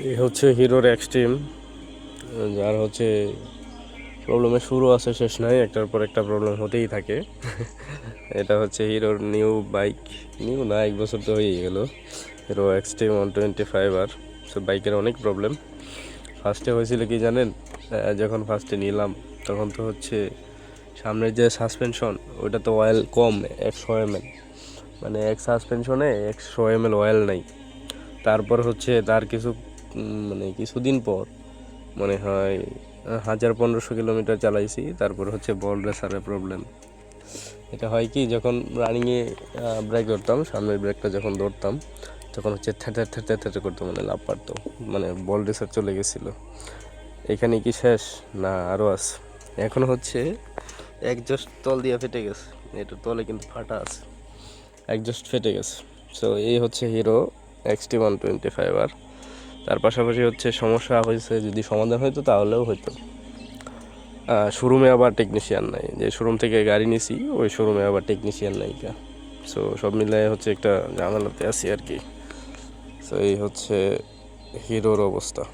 এই হচ্ছে হিরোর এক্সট্রিম, যার হচ্ছে প্রবলেমের শুরু আছে শেষ নাই, একটার পর একটা প্রবলেম হতেই থাকে। এটা হচ্ছে হিরোর নিউ বাইক, নিউ না 1 বছর তো হয়েই গেল, হিরো এক্সট্রিম 125 আর। সো বাইকের অনেক প্রবলেম। ফার্স্টে হয়েছিল কি জানেন, যখন ফার্স্টে নিলাম তখন তো হচ্ছে সামনের যে সাসপেনশন ওইটা তো অয়েল কম, 100 ml, মানে এক সাসপেনশনে 100 ml অয়েল নাই। তারপর হচ্ছে তার মানে কিছুদিন পর মনে হয় 1000-1500 কিলোমিটার চালাইছি, তারপর হচ্ছে বল রেসারের প্রবলেম। এটা হয় কি, যখন রানিংয়ে ব্রেক ধরতাম, সামনের ব্রেকটা যখন ধরতাম তখন হচ্ছে থ্যাটার থ্যাটার থ্যাটার করতো, মানে লাভ পারতো, মানে বল রেসার চলে গেছিলো। এখানে কি শেষ না আরও আছে? এখন হচ্ছে একজস্ট তল দিয়ে ফেটে গেছে, এটার তলে কিন্তু ফাটা আছে, একজস্ট ফেটে গেছে। সো এই হচ্ছে হিরো এক্সট্রিম 125 আর। তার পাশাপাশি হচ্ছে সমস্যা হয়েছে, যদি সমাধান হইতো তাহলেও হইতো। শোরুমে আবার টেকনিশিয়ান নাই, যে শোরুম থেকে গাড়ি নিছি ওই শোরুমে আবার টেকনিশিয়ান নাই কা। সো সব মিলাই হচ্ছে একটা ঝামেলাতে আছি আর কি। সো এই হচ্ছে হিরোর অবস্থা।